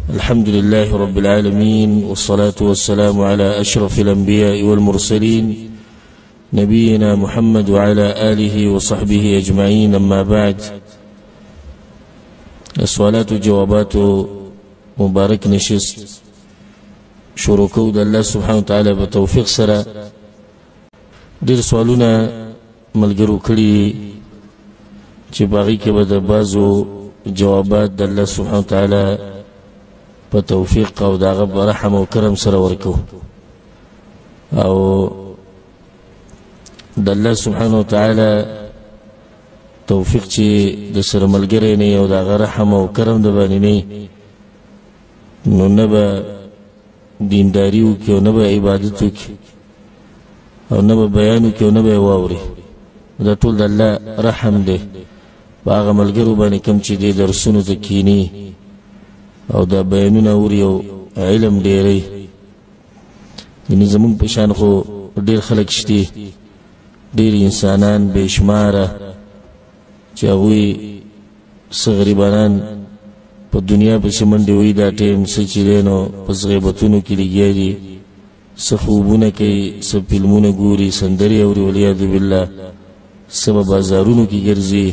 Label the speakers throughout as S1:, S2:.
S1: الحمد لله رب العالمين، والصلاة والسلام على أشرف الأنبياء والمرسلين نبينا محمد وعلى آله وصحبه أجمعين. أما بعد، السؤالات وجوابات مبارك نشست شروع كود الله سبحانه وتعالى بتوفيق سرا. دير سوالونا ملګرو کړي چې باغی کې به د بعضو جوابات د الله سبحانه وتعالى په توفیق او دغه برحم او کرم سره ورکو، او د الله سبحانه وتعالى توفیق چې د سره ملګری نه او دغه رحم او کرم د باندې نه، نو نه به دینداری وکړي او نه به عبادت وکړي او نه به بیان وکړي او نه به واوري. دا ټول د الله رحم دی په هغه ملګرو باندې کوم چې د درسونو ته کینی او دا بیانونه اوري او علم ډېری. یعنې زمونږ په شان خو ډېر خلک شته، ډېر انسانان بې شماره چې هغوی څه غریبانان په دنیا پسې منډې وهي. دا ټیم څه چې دی نو په غیبتونو کې لګیا دي، څه خوبونه کوي، څه فلمونه ګوري، سندرې اوري، والعیاذ بالله، څه په بازارونو کې ګرځي،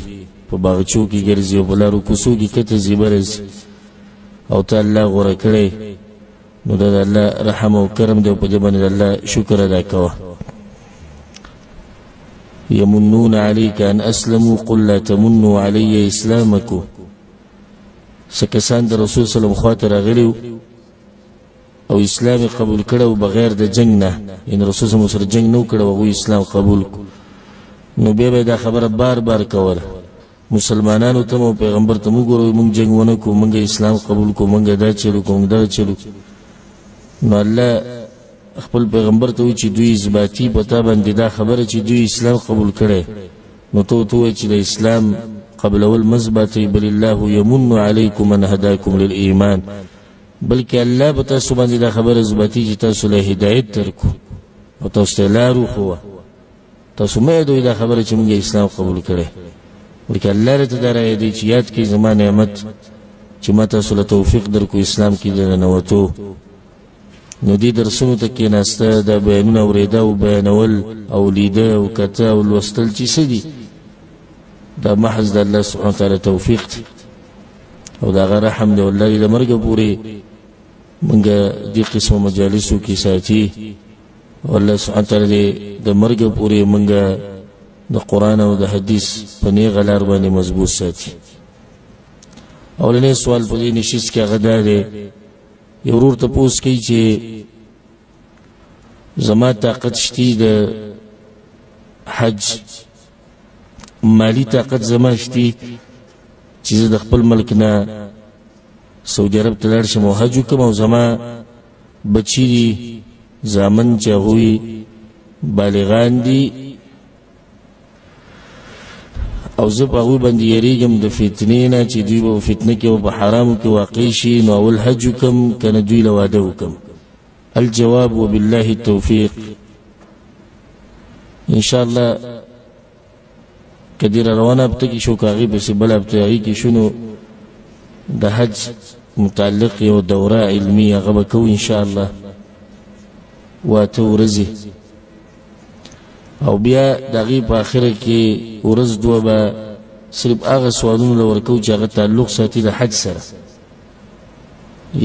S1: په باغچو کې ګرځي او په لارو کوڅو کې کته ځي برځي. او ته الله غوره کړی، نو دا د الله رحم او کرم دی، او په دې باندې د الله شکر ادا کوه. یمنون علیک ان اسلموا قل لا تمنوا علی اسلامکم. څه کسان د رسول صلی الله علیه وسلم خواته راغلي او اسلام قبول کړو بغیر د جنگ نه، یعنې رسول صلی الله علیه وسلم سره جنگ نه کړو، هغوی اسلام قبول کړو، نو بیا به دا خبره بار بار کوله مسلمانانو ته او پیغمبر ته، موږ ګورو موږ جنگ ونه کوو، موږ اسلام قبول کوو، موږ دا چلو کوو، موږ دا چلو. نو الله خپل پیغمبر ته وایي چې دوی اثباتي په تا باندې دا خبره چې دوی اسلام قبول کړی، نو ته ورته ووایي چې د اسلام قبلول مزباتي، بل الله یمن علیکم ان هداکم للایمان، بلکې الله به تاسو باندې دا خبره اثباتي چې تاسو له هدایت درکو او تاسو ته لار وښوه. تاسو مه یادوئ دا خبره چې موږ اسلام قبول کړی، بلکې الله راته دا رایادوي چې یاد کړئ زما نعمت چې ما تاسو له توفیق درکو اسلام کې دننوتو. نو دې درسونو ته کېناسته، دا بیانونه اورېده او بیانول او لیده او کته او لوستل چې څه دي، دا محض د الله سبحانه وتعالی توفیق دی او د هغه رحم دی. والله د مرګه پورې موږ دې قسمو مجالسو کې ساتي، او الله سبحانه وتعالی د مرګه پورې موږ د قرآن او د حدیث په نیغه لار باندې مضبوط ساتي. اولنی سوال په دې نشست کې هغه دا دی، یو ورور تپوس کوي چې زما طاقت شته د حج، مالی طاقت زما شته چې زه د خپل ملک نه سعودي عرب ته لاړ شم او حج وکړم، او زما بچي دي زامن چې هغوی بالغان دي، او زه په هغوی باندې یریږم د فتنې نه چې دوی به په فتنه کې او په حرامو کې واقع شي. نو اول حج وکړم که نه دوی له واده وکړم؟ الجواب وبالله التوفیق. انشاءالله که دې را روانه هفته کې شو، که هغې پسې بله هفته هغې کې شو، نو د حج متعلق یو دوره علمي هغه به کوو انشاءالله 8 ورځې، او بیا د هغې په آخره کې ورځ 2 به صرف هغه سوالونو له ورکوو چې هغه تعلق ساتي د حج سره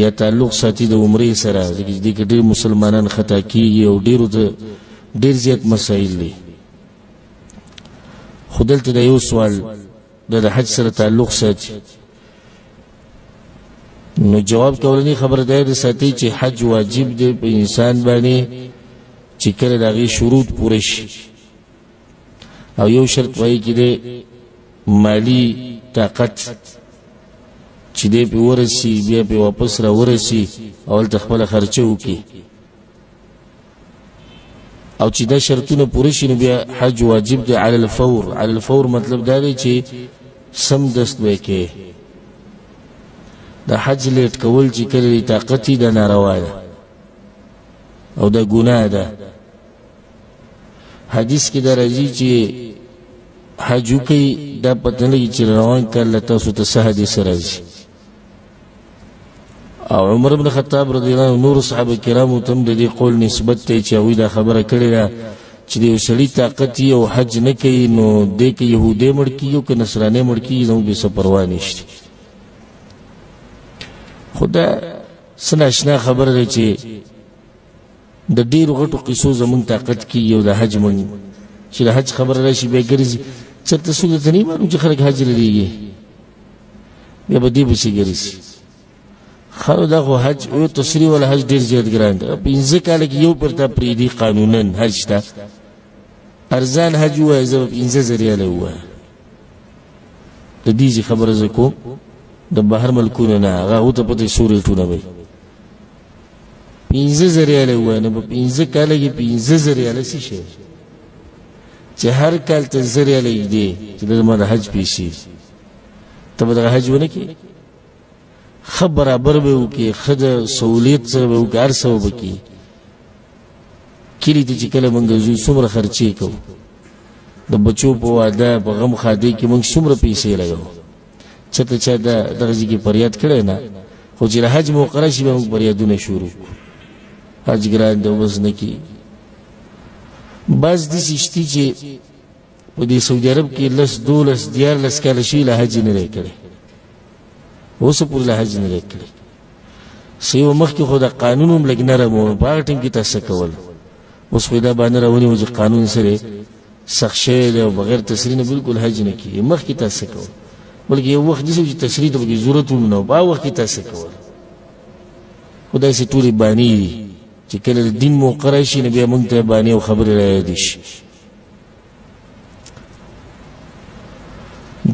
S1: یا تعلق ساتي د عمرې سره، ځکه چې دې کې ډېر مسلمانان خطا کېږي او ډېرو ته ډېر زیات مسایل دي. خو دلته د یو سوال د حج سره تعلق ساتي، نو جواب کولنی خبر دا ساتي چې حج واجب دی په انسان باندې چې کله د هغې شروط پوره شي، او یو شرط وایي کې دی مالی طاقت چې دی پې ورسي، بیا پې واپس را ورسي او هلته خپله خرچه وکړي، او چې دا شرطونه پوره شي نو بیا حج واجب دی علی الفور. علی الفور مطلب دا دی چې سم دست به کې د حج لیټ کول چې کله طاقت یې دا ناروا ده او دا ګناه ده. حدیث کې دا راځي چې حج وکړئ، دا پته نه لګي چې روان کال له تاسو ته څه حدیث راځي. او عمر بن خطاب رضی الله عنه نور صحابه کرامو تم د دې قول نسبت ته چې هغوی دا خبره کړې ده چې د یو سړي طاقت یې او حج نه کوي نو دی که یهودی مړ کېږي او که نصرانی مړ کېږي زموږ بې څه پروا نشته. خو دا څه ناشنا خبره ده چې د ډېرو غټو قصو زموږ طاقت کېږي او د حج موږ چې د حج خبره راشي بیا ګرځي چېرته څوک درته نه معلوم چې خلک حج لرېږي بیا به دې پسې ګرځي. خو دا خو حج او تصریح ولا حج ډېر زیات ګران دی. 15 کاله کې یو پر تا پرېږدي قانونا حج ته ارزان حج ووایه زه به 15 ریاله ووایم. د دې خبره زه کوم د بهر ملکونو نه هغه هغو ته پته څو ریټونه به 15 ریاله ووایه نو په 15 کاله کې 15 ریاله څه شی چې هر کال ته 10 ریاله یږدې چې دا زما د حج پیسې ته به دغه حج ونه کړې ښه برابر به وکړې ښه د سهولیت سره به وکړې هر څه به کړې. کلي ته چې کله موږ ځو څومره خرچې کوو د بچو په واده په غم ښادۍ کې موږ څومره پیسې لګوو چېرته چا دغه ځای کې فریاد کړی نه خو چې د حج موقع راشي بیا موږ فریادونه شروع کړو حج ګران دی او بس نه کېږي. بعض داسې شتي چې په دې سعودي عرب کې 10 12 14 کاله شوي لا حج نه دی کړی اوسه پورې لا حج نه دی کړی. څه یو مخکې خو د قانون هم لږ نرم و په هغه ټایم کې تاسو کول اوس خو دا باندې راونیو چې قانون سره سخت شوی دی او بغیر تصریح نه بالکل حج نه کېږي. مخکې تاسو کول بلکې یو وخت داسې چې تصریح ته پکې ضرورت هم نه و په هغه وخت کې تاسو کول. خو داسې ټولې بانې دي چې کله د دین موقع راشي نو بیا موږ ته بانې او خبرې رایادې شي.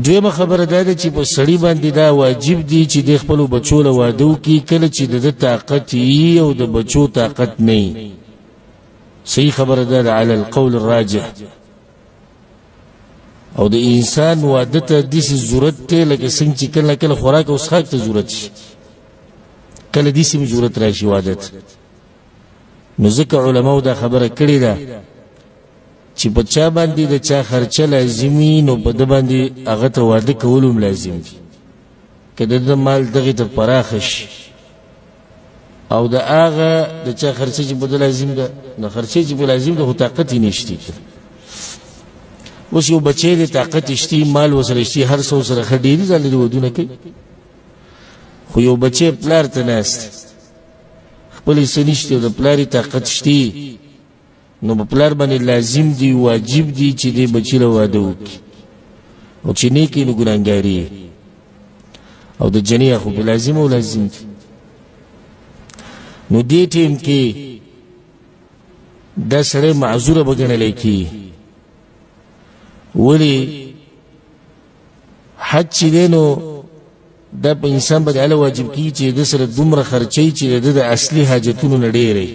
S1: دویمه خبره دا ده چې په سړي باندې دا واجب دی چې د خپلو بچو له واده وکړي کله چې د ده طاقت وي او د بچو طاقت نه وي. صحیح خبره دا ده علی القول الراجح. او د انسان واده ته داسې ضرورت دی لکه څنګه چې کله کله خوراک او څښاک ته ضرورت شي کله داسې مې ضرورت راشي واده ته. نو ځکه علماو دا خبره کړې ده چې په چا باندې د چا خرچه لازمي نو په ده باندې هغه ته واده کول هم لازم دي. که د ده مال دغې ته پراخه شي او د هغه د چا خرچه چې په ده لازم ده نو خرچه چې په لازم ده خو طاقت یې نشتی. اوس یو بچی دی طاقت شتي مال ورسره شتي هر څه ورسره ښه ډېري ځان لري ودونه کوي خو یو بچی پلار ته ناست خپل څه نشته او د پلار یې طاقت شتي نو په پلار باندې لازم دی واجب دی چې دې بچي له واده وکړي او چې نه کوي نو ګناهګاري او د جنې خو به لازم او لازم دی. نو دې ټیم کې دا سړی معذوره به ګڼلی کېږي. ولې حج چې دی نو دا په انسان باندې هله واجب کېږي چې د سره دومره خرچوي چې د ده د اصلي حاجتونو نه ډېری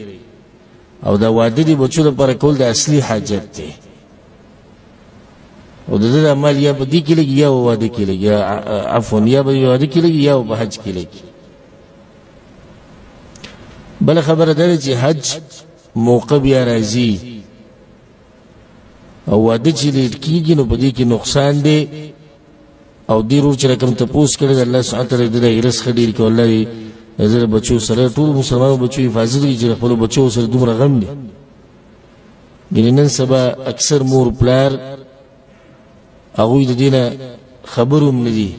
S1: او دا واده د بچو لپاره کول د اصلي حاجت دی او د ده د مال یا په دې کې لګي یا په واده کې لګي عفوا یا په واده کې لګي یا په حج کې لګي. بله خبره دا ده چې حج موقع بیا راځي او واده چې لیټ کېږي نو په دې کې نقصان دی او دې ورور چې رقم تپوس کړی د الله سبحانه تعالی د هغې رزق ښه ډېر کړي الله دې د بچو سره ټول مسلمانو بچو حفاظت کړي چې د خپلو بچو سره دومره غم دی. ګنې نن سبا اکثر مور پلار هغوی د دې نه خبر هم نه دي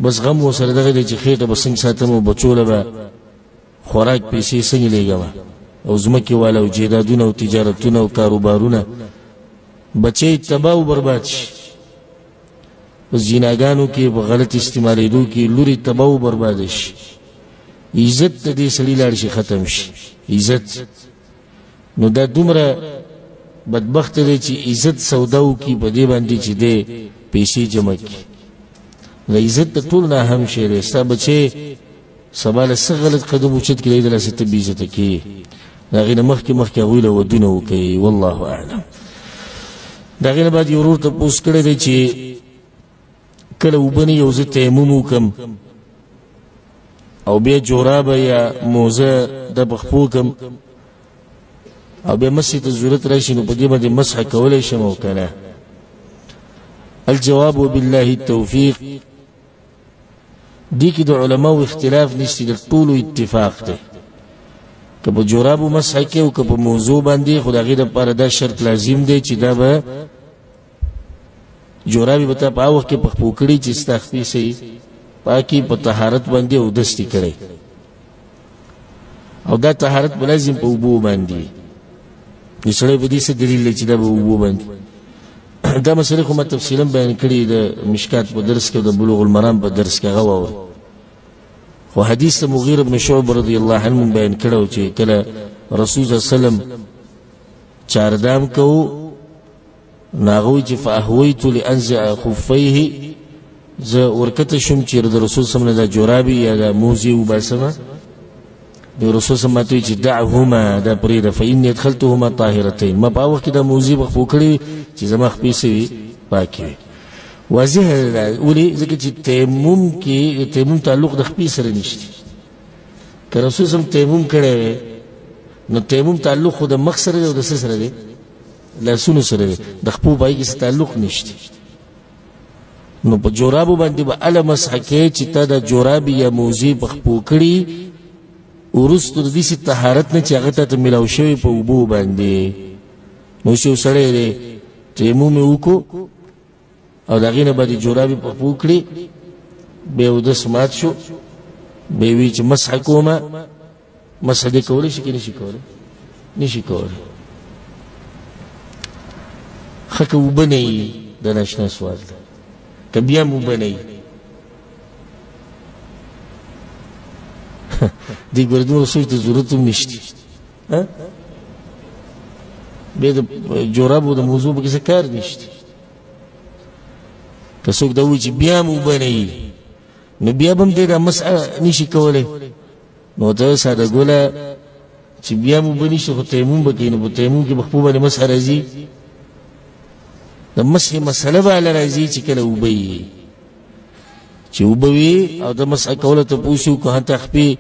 S1: بس غم ورسره دغه دی چې خېټه به څنګه ساتم او بچو له به خوراک پیسې څنګه لېږم او ځمکې والا او جیدادونه او تجارتونه او کاروبارونه بچی تباه او برباد شي. په زیناګانو کې په غلط استعمالېدو کې لورې تباه او برباد شي. عزت د دې سړي لاړ شي ختم شي عزت. نو دا دومره بدبخت دی چې عزت سودا وکړي په دې باندې چې دی پیسې جمع کړي. د عزت د ټول نه اهم شی دی. ستا بچی سبا له څه غلط قدم اوچت کړي د لاسه ته بې عزته کړي د هغې نه مخکې هغوی له ودونه وکوي. والله اعلم. د هغې نه بعد یو ورور تپوس کړی دی چې کله اوبه نه یو زه تیمم وکړم او بیا جورابه یا موزه د پخپو کړم او بیا مسح ته ضرورت راشي نو په دې باندې مسح کولی شم او که نه. الجواب وبالله التوفیق. دي کې د علماو اختلاف نشته، د ټولو اتفاق دی. که په جورابو مسح کې او که په موضوع باندې، خو د هغې دپاره دا شرط لازم دی چې دا به جورابې به تا په هغه وخت کې پخپو کړي چې ستا خپې صحیح پاکي په طهارت باندې اودس دې کړی، او دا طهارت به لازم په اوبو باندې. نو سړی په دې څه دلیل دی چې دا به اوبو باندې؟ دا مسئله خو ما تفصیلا بیان کړي د مشکات په درس کې او د بلوغ المرام په درس کې هغه واورئ. خو حدیث د مغیره بن شعبه رضی الله عنه بیان کړو چې کله رسول صلی الله علیه وسلم چاردام کوو نو هغه وایي چې فاهویت لانزع خفیه، زه ورکته شوم چې د رسول صلی الله علیه وسلم دا جورابي یا دا موزې وباسمه. نو رسول صلی الله علیه وسلم چې دعهما، دا پرېږده، فإني ادخلتهما طاهرتين، ما په هغه وخت کې دا موزې به خپو کړې چې زما خپې څه پاکې وي. واضح ده ولې؟ ځکه چې تیمم کې تیمم تعلق د خپې سره نشته. که رسول صلی الله علیه وسلم تیمم کړی وی نو تیمم تعلق خو د مخ سره دی او د څه سره دی؟ لاسونو سره دی، د خپو پای کې څه تعلق نشته. نو په جورابو باندې به اله مسح کوې چې تا دا جورابې یا موزې په خپو کړي وروسته د داسې طهارت نه چې هغه ته ته میلاو شوی په اوبو باندې. نو چې یو سړی دی تیمم یې وکړو او د هغې نه به د جورابې په خپو کړي، بیا اودس مات شو، بیا یې وایي چې مسح کومه. مسح دې کولی شي که نه شي کولی؟ نه شي کولی. ښه که اوبه نه وي، دا ناشنا سوال ده، که بیا هم اوبه نه وي دې ګوره دومره سوچ ته ضرورت هم نشته. بیا د جورابو د موضوع پکې څه کار نشته. که څوک دا وایي چې بیا هم اوبه نه وي نو بیا به هم دی دا مسح نشي کولی، نو ته ساده ګوله چې بیا هم اوبه نشي خو تیمم به کوي، نو په تیمم کې به خپو باندې مسح راځي. د مسح مسله به هله راځي چې کله اوبه وي، چې اوبه وي او د مسح کوله تپوس وکړو هلته خپې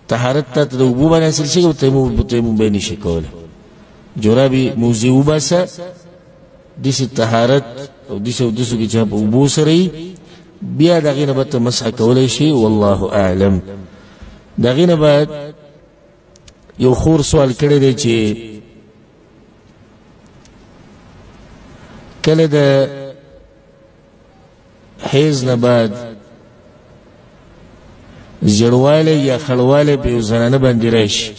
S1: طهارت تا ته د اوبو باندې حاصل شي او تیمم به یې نشي کولی. جورابې موزې وباسه، داسې طهارت او داسې اودسو کې چې په اوبو سره وي، بیا د هغې نه به ته مسح کولی شي. والله اعلم. د هغې نه بعد یو خور سوال کړی دی چې کله د حیض نه بعد زیړوالی یا خړوالی په یو زنانه باندې راشي،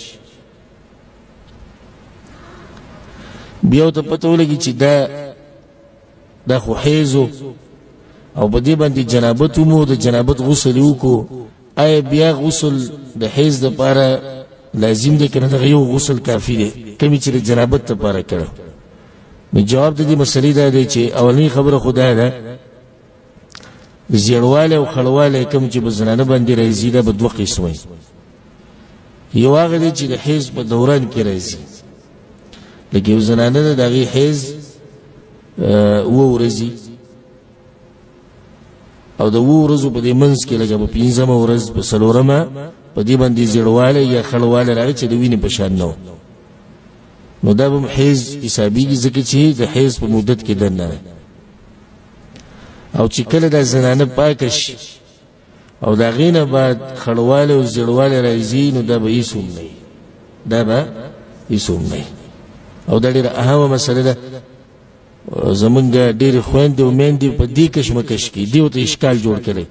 S1: بیا ورته پته ولګي چې دا خو حیض او په دې باندې جنابت هم و، د جنابت غسل یې وکړو، آیا بیا غسل د حیض دپاره لازم دی که نه دغه یو غسل کافي دی کومې چې د جنابت دپاره کړی؟ نو جواب د دې مسلې دا دی چې اولنۍ خبره خو دا ده زیړوالی او خړوالی کوم چې په زنانه باندې راځي دا به دوه قسمه. یو هغه دی چې د حیض په دوران کې راځي، لکه یو زنانه ده د هغې حیض 7 ورځې او د 7 ورځو په دې منځ کې لکه په 5مه ورځ په 4مه په دې باندې زیړوالی یا خړوالی راغی چې د وینې په شان نه و، نو دا به هم حیض حسابېږي ځکه چې د حیض په مدت کې دننه ده. او چې کله دا زنانه پاکه شي او د هغې نه بعد خړوالی او زیړوالی راځي نو دا به هېڅ هم نه وي، دا به هېڅ هم نه وي. او دا ډېره اهمه مسله ده. زمونږ ډېرې خویندې او میندې په دې کشمکش کې دې ورته اشکال جوړ کړی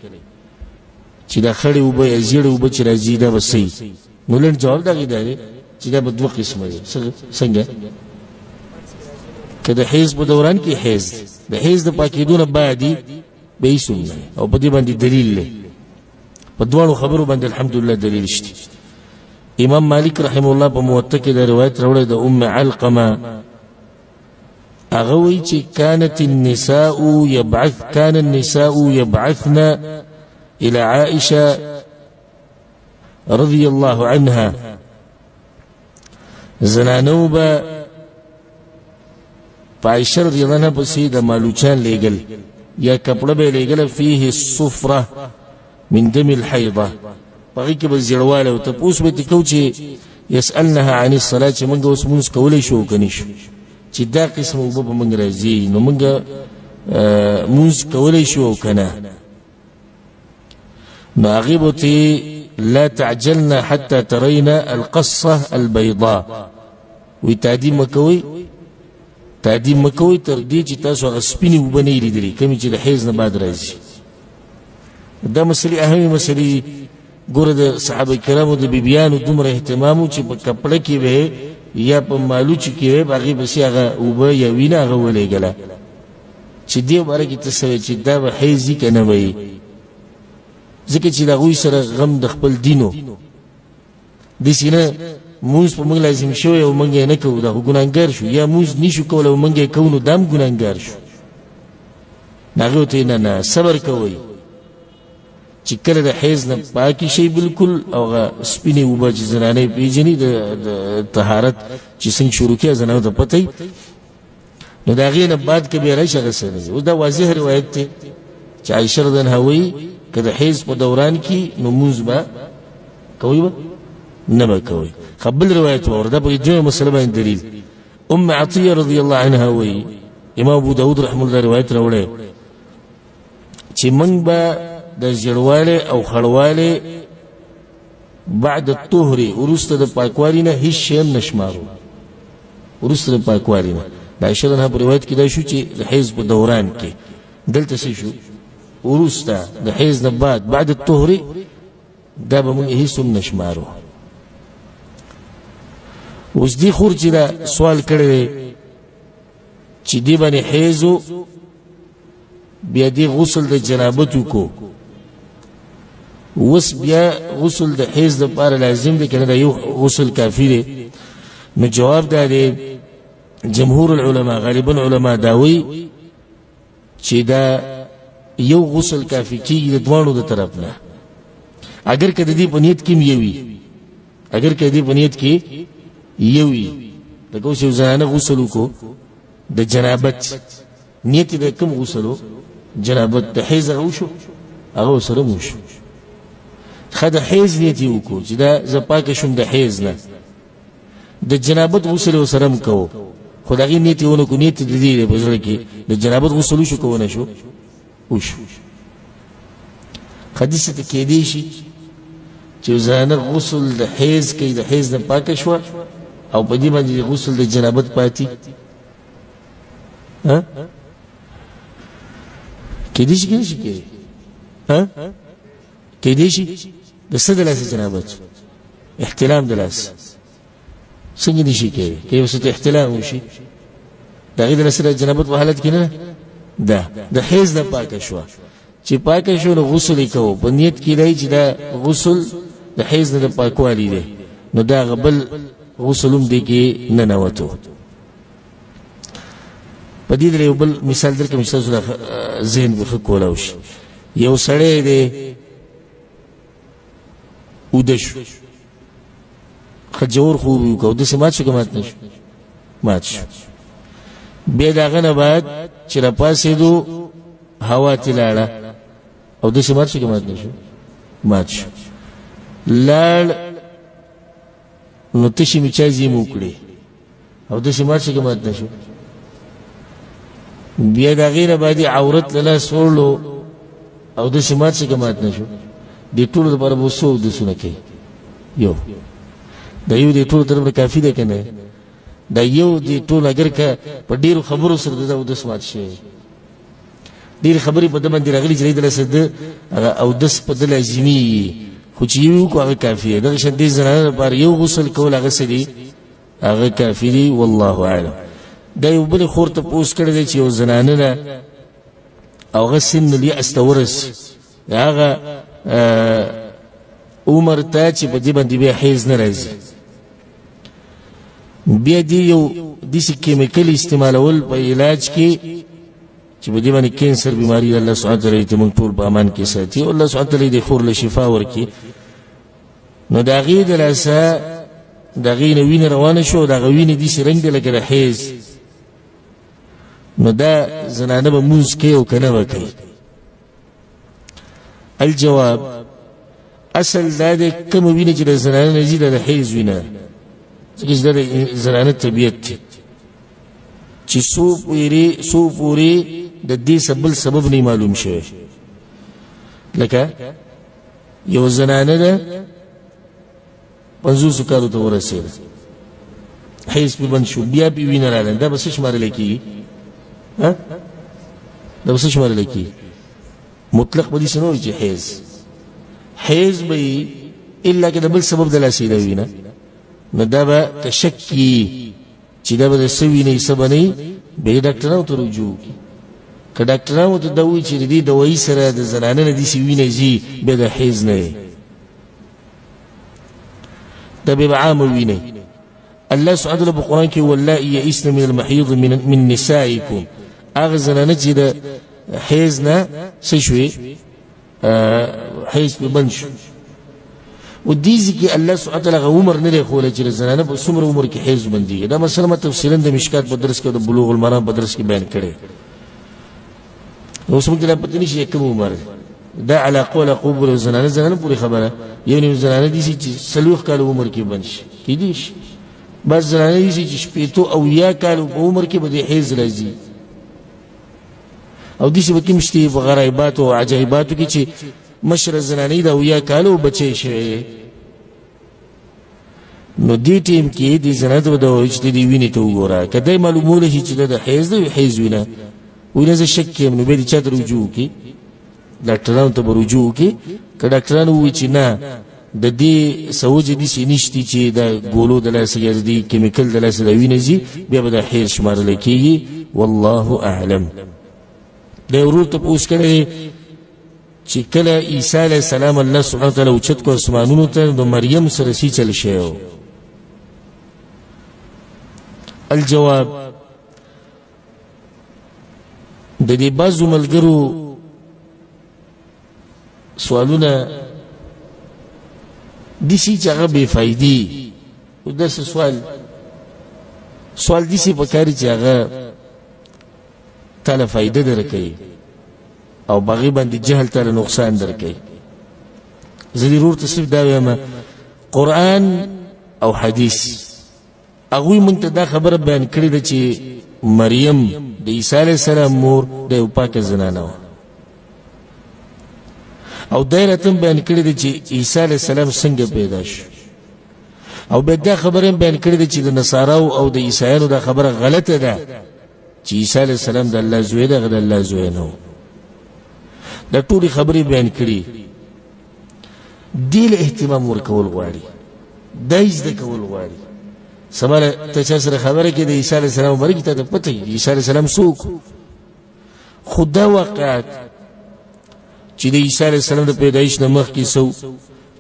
S1: چې دا خړې اوبه یا زیړې اوبه چې راځي دا به صحیح. نو لنډ جواب د هغې دا دی چې دا به 2 قسمه دی. څنګه؟ که د حیض په دوران کې حیض د حیض د پاکېدو نه بعد به هېڅ هم نه وي، او په دې باندې دلیل دی. په دواړو خبرو باندې الحمدلله دلیل شته. امام مالک رحمه الله په موطأ کې دا روایت راوړی د ام علقمه، هغه وایي چې كان النساء يبعثن إلى عائشة رضي الله عنها، زنانو به عائشة رضي الله عنها پسې د مالوچان لیږل یا کپړه به لیږله فيه الصفرة من دم الحیضة، په هغې کې به زیړوالی او تپوس به ترې کوو چې یسألنها عن الصلاة چې موږ اوس مونځ کولی شو او که نه شو، چې دا قسمه اوبه په موږ راځي نو موږ مونځ کولی شو او که نه. نو هغې به ورته لا تعجلنا حتى ترينا القصة البيضاء وی تعدیم مکوئ تر دې چې تاسو هغه سپینې اوبه نه یې لیدلې کومې چې د حیض نه بعد راځي. دا مسلې اهمې مسلې ګوره د صحابه کرامو د بیبیانو دومره اهتمام و چې په کپړه کې به یا په مالوچو کې به په هغې پسې هغه اوبه یا وینه هغه ولېږله چې دې باره کې ته څه چې دا به حیض وي که نه به وي، ځکه چې د هغوی سره غم د خپل دین و. داسې نه مونځ په موږ لازم شوی او موږ یې نه کوو دا خو ګناهګار شو، یا مونځ نشو کولی او موږ یې کوو نو دا هم ګناهګار شو. نو هغې ورته نه صبر کوئ چې کله د حیض نه پاکې شي بالکل او هغه سپینې اوبه چې زنانه یې پېژني د طهارت چې څنګه شروع کړي زنانو ته پته وي، نو د هغې نه بعد که بیا راشي هغه څه نه ځي. اوس دا واضح روایت دی چې عایشه رضی الله عنها وایي که د حیض په دوران کې نو مونځ به کوئ به نه به کوئ. بل روایت واوره دا په دویمه مسله باندې دلیل. ام عطیه رضی الله عنها وایي امام ابو داود رحمه الله روایت راوړی چې موږ به د ژړوالي او خړوالي بعد الطهر وروسته د پاکوالي نه هیڅ شی هم نه شمارو. وروسته د پاکوالي نه د عایشه رضی الله عنها په روایت کې دا شو چې د حیض په دوران کې، دلته څه شو وروسته د حیض نه بعد الطهر دا به موږ هیڅ هم نه شمارو. اوس دې خور چې دا سوال کړی دی چې دې باندې حیض و بیا دې غسل د جنابت وکړو، اوس بیا غسل د حیض دپاره لازم دی که نه دا یو غسل کافي دی؟ نو جواب دا دی جمهور العلماء غالبا علما دا وایي چې دا یو غسل کافي کېږي د دواړو د طرف نه، اگر که د دې په نیت کې یو وي، اگر که د دې په نیت کې یو وي. لکه اوس یو زنانه غسل وکړو د جنابت، نیت د کوم غسل و؟ جنابت. د حیض هغه وشو؟ هغه ورسره هم وشو. ښه د حیض نیت یې وکړو چې دا زه پاکه شوم د حیض نه، د جنابت غسل یې ورسره هم کوو خو د هغې نیت یې ونه کړو، نیت د دې دی په زړه کې د جنابت غسل وشو که ونه شو؟ وشو. ښه داسې ته کېدی شي چې زنانه غسل د حیض کوي، د حیض نه پاکه شوه او په دې باندې غسل د جنابت پاتې، کېدی شي که نه شي کېدی؟ کېدی شي د څه د لاسه جنابت احتلام د لاسه څنګه نه شي کېدی؟ که یو څه ته احتلام وشي د هغې د لاسه د جنابت په حالت کې نه ده د حیض نه پاکه شوه، چې پاکه شو نو غسل یې کوو په نیت کې دی چې دا غسل د حیض نه د پاکوالي دی، نو دا هغه بل غسل هم دې کې ننوتو. په دې ډول یو بل مثال درکړم چې تاسو ذهن به ښه کولی شي. یو سړی دی اوده شو، ښه جوور خوب یې وکړ، اوداسې مات شو که مات نه شو؟ مات شو. بیا د هغه نه بعد چې راپاڅېدو هوا ترې لاړه، اوداسې مات شو که مات نه شو؟ مات شو. لاړ نو تشې مې چایزې مې وکړې، اوداسې مات شو که مات نه شو؟ بیا د هغې نه بعد یې عورت له لاس وړلو، اوداسې مات شو که مات نه شو؟ دې ټولو دپاره به څو اودسونه کوي؟ یو. دا یو دې ټولو طرف نه کافي دی که نه؟ دا یو دې ټول اگر که په ډېرو خبرو سره د ده اودس مات شوی، ډېرې خبرې په ده باندې راغلي چې د لاسه ده هغه اودس په ده لازمي، خو چې یو وکړو هغه کافي دی. دغه شان دې زنانه لپاره یو غسل کول هغه څه دي؟ هغه کافي دي. والله اعلم. دا یو بلې خور ته پوس کړی دی چې یو زنانه ده او هغه سن الیأس ته ورسي، هغه عمر ته چې په دې باندې بیا حیض نه راځي، بیا دې یو داسې کیمیکل استعمالول په علاج کې چې په دې باندې کینسر بیماري الله سبحانه وتعالی دې موږ ټول په امان کې ساتي او الله سبحانه وتعالی دې خور له شفا ورکړي. نو د هغې د لاسه د هغې نه وینه روانه شو، د هغه وینې داسې رنګ دی لکه د حیض، نو دا زنانه به مونځ کوي او که نه به کوي؟ الجواب اصل دا دی کومه وینه چې د زنانه نه ځي دا د حیض وینه ده، ځکه چې دا د زنانه طبیعت دی چې څو پورې د دې بل سبب نه معلوم شوی. لکه یو زنانه ده 50 کالو ته ورسېده حیض پې بند شو بیا پې وینه راغله دا به څه شمارلی کېږي دا به څه شمارلی کېږي مطلق به داسې نه وایي چې حیض به یې الا که د بل سبب د لاسې ده وینه نو دا به که شک کي چې دا به د څه وینه څه به نه وي بیا یې ډاکټرانو ته رجوع وکړي که ډاکټرانو ته دا ووایي چې د دې دوایي سره د زنانه نه داسې وینه ځي بیا د حیض نه دی دا بیا به عامه وینه الله سبحانه وتعالی په قرآن کې واللائي یئسن من المحیض من نسائکم هغه زنانه چې د حیض نه څه شوې حیض پې بند شو و دې ځای کې الله سبحانه وتعالی هغه عمر نه دی ښوولی چې د زنانه په څومره عمر کې حیض بندېږي دا مسله ما تفصیلا د مشکات په درس کې او د بلوغ المرام په درس کې بیان کړی اوس موږ ته لا پته نه شي کوم عمر دی دا علا قول قبول زنانه پورې خبره یو نیم زنانه دي چې 40 کاله عمر کې بند شي کېدای شي بعض زنانه دي چې 80 او 90 کاله په عمر کې به د حیض راځي او داسې به کوم شته په غرایباتو او عجایباتو کې چې مشره زنانه ده او 90 کاله بچی شوی نو دې ټیم کې دې زنانه ته به دا وایي چې دې وینې ته وګوره که دی معلومولی شي چې دا د حیض ده حیض وینه وینه زه شک کې یم نو بیا دې چا ته رجوع وکړي ډاکټرانو ته به رجوع وکړي که ډاکټرانو ووایي چې نه د دې څه وجې داسې نشتي چې د ګولو د لاسه یا د دې کیمیکل د لاسه دا وینه ځي بیا به دا حیض شمارلی کېږي والله اعلم دا یو ورور تپوس کړی چې کله عیسی علیه السلام الله سبحانه وتعالی اوچت کړو اسمانونو ته نو مریم سره څه چل شوی و الجواب د دې بعضو ملګرو سوالونه داسې چې هغه بې فایدې او داسې سوال داسې پکاري چې هغه تاله فایده درکوي او باغې باندې جهل تاله نقصان درکوي زه دې ورور ته صرف دا وایم قرآن او حدیث هغوی موږ ته دا خبره بیان کړې ده چې مریم د عیسی علیه السلام مور د یو پاکه زنانه وه او دا یې راته بیان کړې ده چې عیسی علیه السلام څنګه پیدا شو او بیا دا خبره هم بیان کړې ده چې د نصاراو او د عیسایانو دا خبره غلطه ده چې عیسی علیه السلام د الله زوی ده هغه د الله زوی نه و دا ټولې خبرې بیان کړي دې له اهتمام ورکول غواړي دا یې زده کول غواړي سبا ته چا سره خبره کې د عیسی علیه السلام باره کې تا ته پته وي عیسی علیه السلام څوک خو دا واقعات چې د عیسی علیه السلام د پیدایش نه مخکې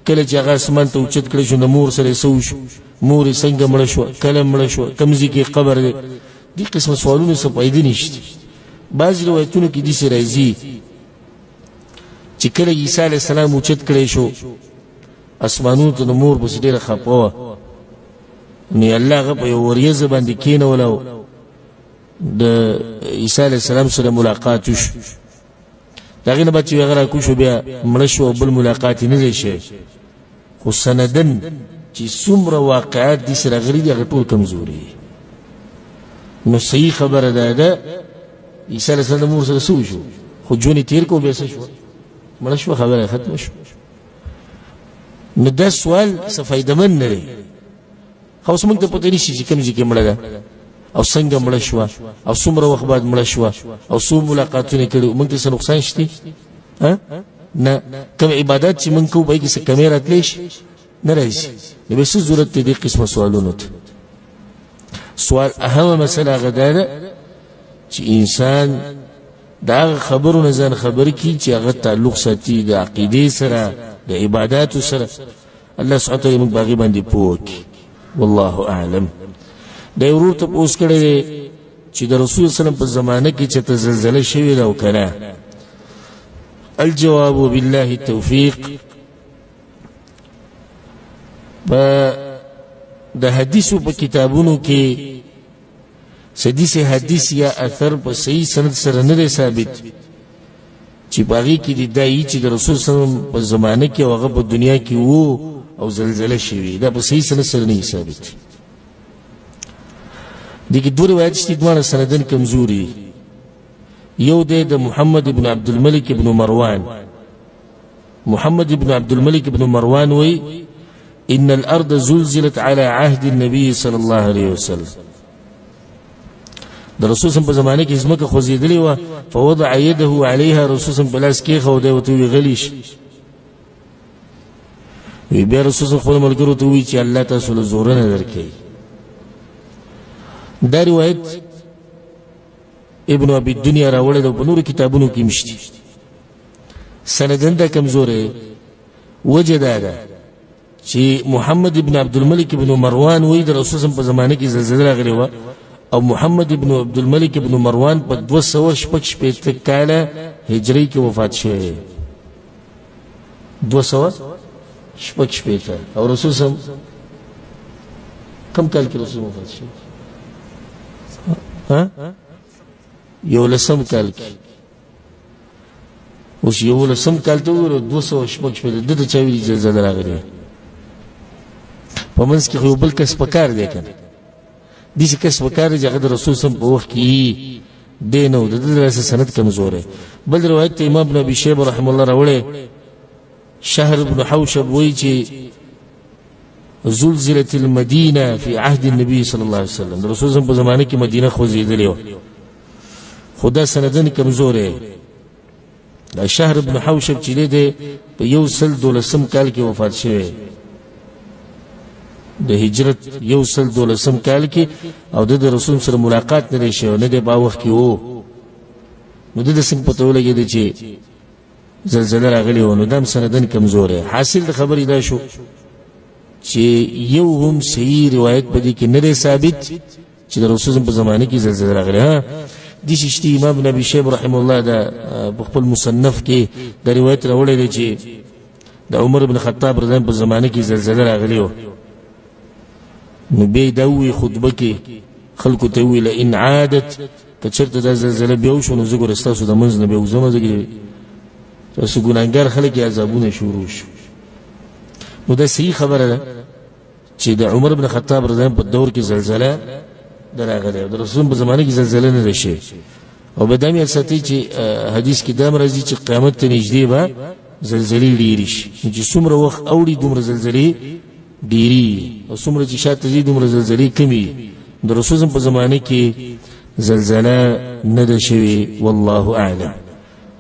S1: کله چې هغه اسمان ته اوچت کړی شو د مور سره څه وشو مور یې څنګه مړه شوه کله مړه شوه کوم ځای کې قبر دی دې قسمه سوالونه څه فایده نشته بعضې روایتونو کې داسې راځي چې کله عیسی علیه السلام اوچت کړی شو اسمانونو ته د مور پسې ډېره خفه وه نو الله هغه په یو وریځه باندې کېنول او د عیسی علیه السلام سره ملاقات وشو د هغې نه بعد چې هغه راکوز شو بیا مړه شو او بل ملاقات یې نه دی شوی خو سندن چې څومره واقعات دې سره راغلي دي هغه ټول کمزوري نو صحیح خبره دا ده عیسی علیه السلام د مور سره څه وشو خو ژوند یې تېر کړو بیا څه شوه مړه شوه خبره یې ختمه شوه نو دا سوال څه فایدهمند نه دی خو اوس موږ ته پته نشي چې کوم ځای کې مړه ده او څنګه مړه شوه او څومره وخت بعد مړه شوه او څو ملاقاتونه کړي موږ ته څه نقصان شته نه کوم عبادات چې موږ کوو په هغې کې څه کمی راتلی شي نه راځي نو بیا څه ضرورت دی دې قسمه سوالونو ته سوال اهمه مسله هغه دا ده چې انسان د هغه خبرو نه ځان خبر کړي چې هغه تعلق ساتي د عقیدې سره د عباداتو سره الله سبحانه وتعالی موږ په هغې باندې پوه کړي والله اعلم دا یو ورور تپوس کړی دی چې د رسول وسلم په زمانه کې چېرته زلزله شوې ده او که نه الجواب بالله التوفیق په د حدیثو په کتابونو کې څه حدیث یا اثر په صحیح سند سره نه دی ثابت چې په هغې کې دا یي چې د رسول وسلم په زمانه کې او هغه په دنیا کې و او زلزله شوې دا په صحیح سند سره نه ثابت دې کې دوه روایت شته دواړه سندن کمزوري یو دی د محمد ابن عبدالملک ابن مروان محمد بن عبد الملك بن مروان وي إن الأرض زلزلت على عهد النبي صلى الله عليه وسلم د رسول صلی الله په زمانه کې ځمکه خوځېدلې وه فوضع يده عليها رسول صلی الله په لاس کېښود ورته وویل غلی شي بیا رسول صلی الله خپلو ملګرو ته ووایي چې الله تاسو له زوره نه درکوي دا روایت ابن ابي الدنيا راوړی ده په نورو کتابونو کې مشتي سندن دا کمزوری وجه دا ده چې محمد ابن عبد الملك ابن مروان وایي د رسول صلی الله په زمانه کې زلزله راغلې وه او محمد ابن عبد الملك ابن مروان په 200 کاله هجري کې وفات شوی 200 او رسول صلی کم کال کې رسول وفات شوی یو لسم کال کې اوس یو لسم کال ته وګورو 200 د چا ویلي زلزله راغلې په منځ کې یو بل کس پکار دی کنه دې کس پکار دی چې هغه د رسول صلی په وخت کې دی نو د دې سند کمزور دی بل روایت امام ابن ابي شيبه رحم الله راوړی شهر بن حوشب وایي چې زلزلت المدينه في عهد النبي صلى الله عليه وسلم رسول صلی په زمانه کې مدینه خوځېدلې وه خدا سندن کمزور دی دا شهر بن حوشب چې دی په 112 کال کې وفات شوی د هجرت 112 کال کې او د رسول سره ملاقات نه شوی نه دی په وخت کې وو نو د څنګه پته ولګېده چې زلزله راغلی و نو دا سندن کمزور دی حاصل د خبرې دا شو چې یو هم صحیح روایت په دې کې نه دی ثابت چې د رسول په زمانه کې زلزله راغلی ها دي شتي امام ابن ابي شيبه رحم الله دا بخپل مصنف کې دا روایت راوړی دی چې د عمر بن خطاب رضی الله په زمانه کې زلزله راغلی و نو بیا دا وی خطبه کې خلکو ته ویل ان عادت کچرته دا زلزله بیا وشو نو زه ګوره ستاسو د منځ نه بیا وځم ځکه تاسو ګناهګار خلک یې عذابونه شروع شو نو دا صحیح خبره ده چې د عمر بن خطاب رضی الله په دور کې زلزله دراغله د رسول په زمانه کې زلزله نه شي او به دامي ساتي چې حدیث کې دا مرضی چې قیامت ته نږدې به زلزلې ډېری شي چې څومره وخت اوړي دومره زلزلې ډېری او څومره چې شاته دي دومره زلزلې کمی د رسول په زمانه کې زلزله نه ده شوې والله اعلم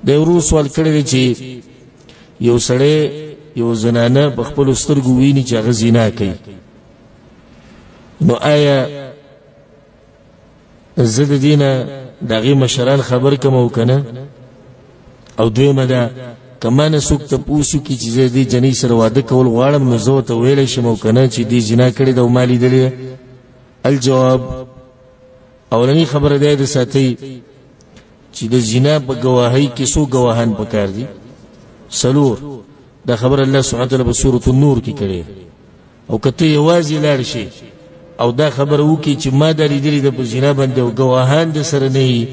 S1: د ورو سوال کړی چې یو سړی یو زنانه په خپل سترګو ویني چې هغه زنا کوي نو آیا زه د دینه دغه مشران خبر کوم او کنه او دویمه ده کما نه څوک ته پوښتنه کی چې دې جنې سره واده کول غواړم نو زه ته ویلې شم او کنه چې دې زنا کړې ده او مالی دلې الجواب اولنی خبره ده د ساتي چې د زنا په گواهی کې څو گواهان پکار دي سلور دا خبر الله سبحانه وتعالى په سورۃ النور کې کړي او کته یوازې لاړ شي او دا خبر وکي چې ما د لیدلې د زنا باندې او گواهان د سره نه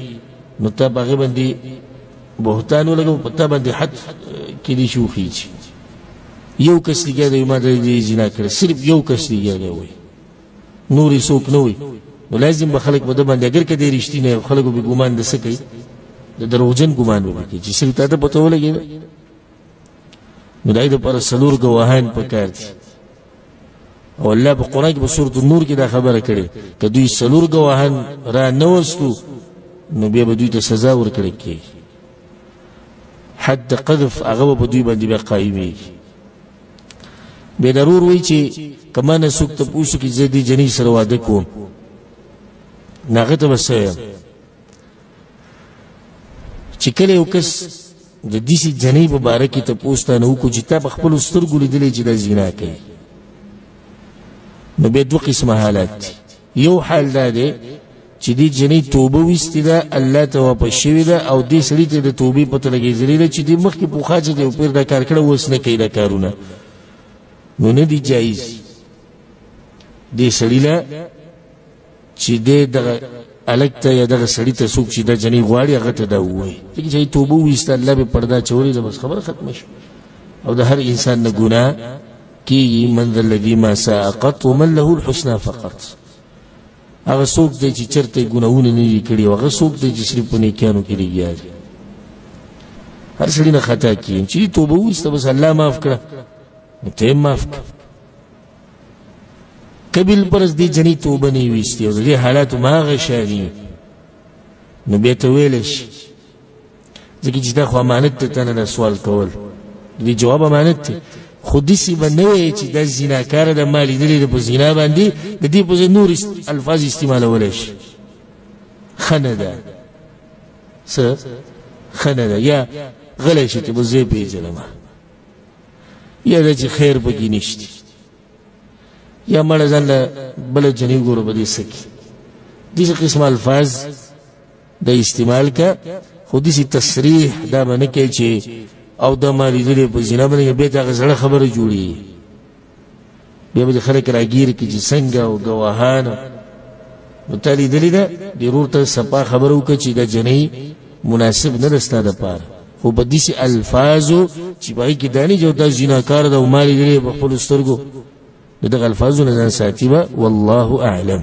S1: نو ته هغه باندې بهتان ولګو پته باندې حد کې دي شو خيچ یو کس لګي ما د زنا کړ صرف یو کس لګي وي نوري څوک نه وي نو لازم به خلک بده باندې اگر کدي رښتینه خلکو به ګمان د سکی د دروغجن ګمان وکړي چې صرف ته پته ولګي نو دای د پر سلور گواهان پکار دي او الله په قران کې په سورۃ النور کې دا خبره کړي چې دوی سلور گواهان را نوستو نو بیا به دوی ته سزا ورکړي کی حد قذف هغه په دوی باندې به قایمي به ضرور وي چې کما نه سوک ته پوښتنه کې زدي جنې سره واده کوم ناغه ته وسه چې کله یو کس د دې جنې مبارکي ته پوښتنه وکړي چې تا په خپل سترګو لیدلې چې د زنا کوي نو به دوه قسمه حالات یو حال دا دی چې دې جنې توبه وستې ده الله ته واپس شوې ده او دې سړي ته د توبې پته لګېدلې ده چې دې مخکې پوښاچه دی او پیر دا کار کړی اوس نه کوي دا کارونه نو نه دي جایز دې سړي له چې دې دغه الګ ته یا دغه سړي ته څوک چې دا جنې غواړي هغه ته دا ووایي ځکه چې توبه وویسته الله به پرده چولې ده بس خبره ختمه شوه او د هر انسان نه ګناه کیږي من ذا الذي ما ساء قط ومن له الحسنى فقط هغه څوک دی چې چرته ګناهونه نه دي کړي هغه څوک دی چې صرف په نیکانو کې لګیا دی هر سړي نه خطا کیږي چې توبه وایسته بس الله معاف کړه نو ته معاف کړه قبل پرز دی جنی توبه نه ویستي او د دې حالاتو ماغه شاري نو بیا ته ویلی شي ځکه چې دا خو امانت ته تا نه سوال کول د دې جواب امانت دی خو داسې به نه وایې چې دا زیناکاره ده ما لیدلې ده په زینا باندې د دې په ځای نور الفاظ استعمالولی شي ښه نه ده څه ښه نه ده یا غلی شي چې به زه یې پېژنم یا دا چې خیر پکې نشته یا مړه ځان له بله جنۍ ګوره به دې څه کړي داسې قسم الفاظ د استعمال که خو داسې تصریح دا به نه کوي چې او دا ما لیدلې په زنا باندې بیا ته هغه زړه خبره جوړېږي بیا به دې خلک راګیر کړي چې څنګه او ګواهان نو تا لیدلې ده دې ورور ته صفا خبره وکړه چې دا جنۍ مناسب نه ده ستا دپاره خو په داسې الفاظو چې په هغې کې دا نه چې دا زناکار ده او ما لیدلې په خپلو سترګو د دغه الفاظو نه ځان ساتي به والله اعلم